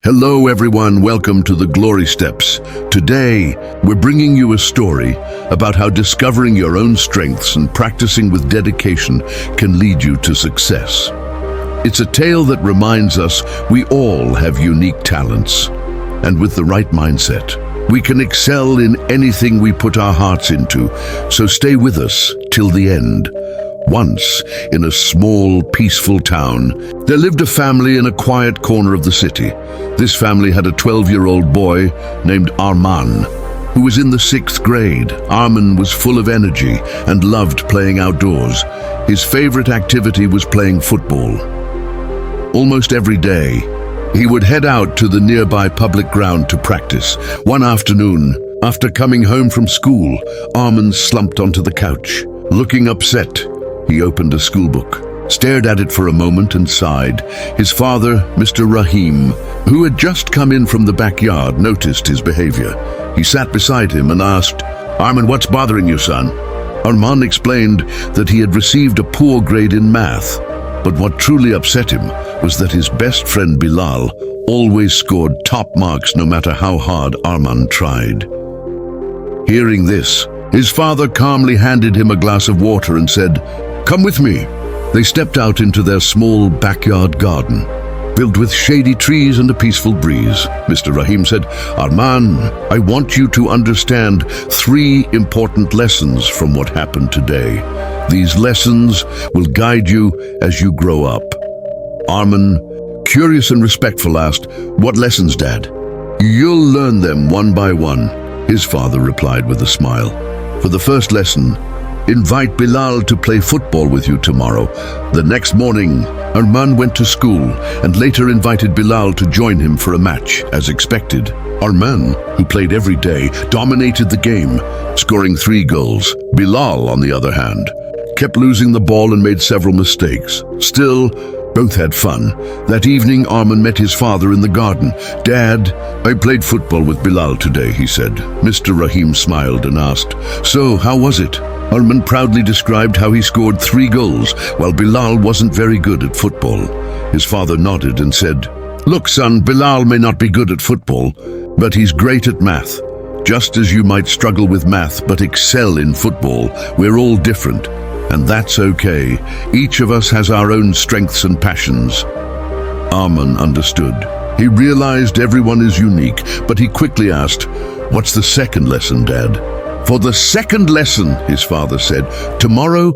Hello everyone, welcome to the Glory Steps. Today, we're bringing you a story about how discovering your own strengths and practicing with dedication can lead you to success. It's a tale that reminds us we all have unique talents, and with the right mindset, we can excel in anything we put our hearts into, so stay with us till the end. Once, in a small, peaceful town, there lived a family in a quiet corner of the city. This family had a 12-year-old boy named Arman, who was in the 6th grade. Arman was full of energy and loved playing outdoors. His favorite activity was playing football. Almost every day, he would head out to the nearby public ground to practice. One afternoon, after coming home from school, Arman slumped onto the couch. Looking upset, he opened a schoolbook, stared at it for a moment and sighed. His father, Mr. Rahim, who had just come in from the backyard, noticed his behavior. He sat beside him and asked, "Arman, what's bothering you, son?" Arman explained that he had received a poor grade in math, but what truly upset him was that his best friend Bilal always scored top marks no matter how hard Arman tried. Hearing this, his father calmly handed him a glass of water and said, "Come with me." They stepped out into their small backyard garden, filled with shady trees and a peaceful breeze. Mr. Rahim said, "Arman, I want you to understand 3 important lessons from what happened today. These lessons will guide you as you grow up." Arman, curious and respectful, asked, "What lessons, Dad?" "You'll learn them one by one," his father replied with a smile. "For the first lesson, invite Bilal to play football with you tomorrow." The next morning, Arman went to school and later invited Bilal to join him for a match, as expected. Arman, who played every day, dominated the game, scoring 3 goals. Bilal, on the other hand, kept losing the ball and made several mistakes. Still, both had fun. That evening, Arman met his father in the garden. "Dad, I played football with Bilal today," he said. Mr. Rahim smiled and asked, "So, how was it?" Arman proudly described how he scored 3 goals, while Bilal wasn't very good at football. His father nodded and said, "Look, son, Bilal may not be good at football, but he's great at math. Just as you might struggle with math but excel in football, we're all different. And that's okay. Each of us has our own strengths and passions." Arman understood. He realized everyone is unique, but he quickly asked, "What's the second lesson, Dad?" "For the second lesson," his father said, "tomorrow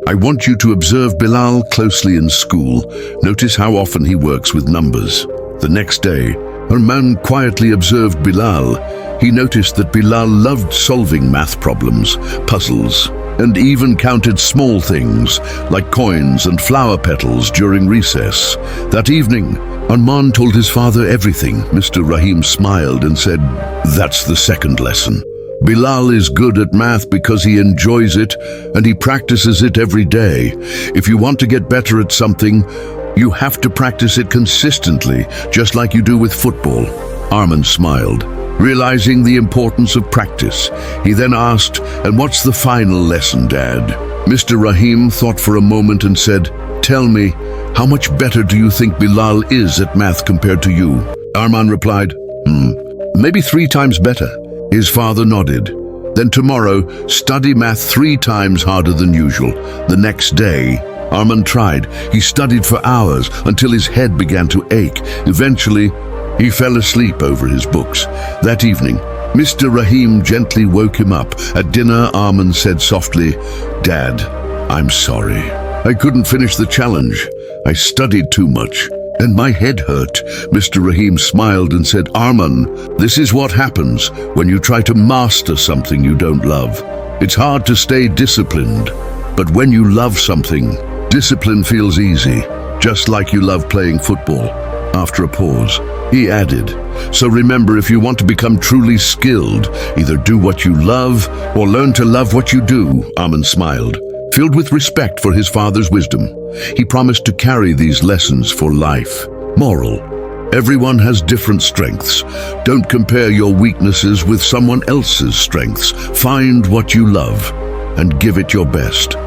I want you to observe Bilal closely in school. Notice how often he works with numbers." The next day, Arman quietly observed Bilal. He noticed that Bilal loved solving math problems, puzzles, and even counted small things like coins and flower petals during recess. That evening, Arman told his father everything. Mr. Rahim smiled and said, "That's the second lesson. Bilal is good at math because he enjoys it and he practices it every day. If you want to get better at something, you have to practice it consistently, just like you do with football." Arman smiled, realizing the importance of practice. He then asked, "And what's the final lesson, Dad?" Mr. Rahim thought for a moment and said, "Tell me, how much better do you think Bilal is at math compared to you?" Arman replied, Maybe 3 times better." His father nodded. "Then tomorrow, study math 3 times harder than usual." The next day, Arman tried. He studied for hours until his head began to ache. Eventually, he fell asleep over his books. That evening, Mr. Rahim gently woke him up. At dinner, Arman said softly, "Dad, I'm sorry. I couldn't finish the challenge. I studied too much, and my head hurt." Mr. Rahim smiled and said, "Arman, this is what happens when you try to master something you don't love. It's hard to stay disciplined, but when you love something, discipline feels easy, just like you love playing football." After a pause, he added, "So remember, if you want to become truly skilled, either do what you love or learn to love what you do." Arman smiled, filled with respect for his father's wisdom. He promised to carry these lessons for life. Moral: everyone has different strengths. Don't compare your weaknesses with someone else's strengths. Find what you love and give it your best.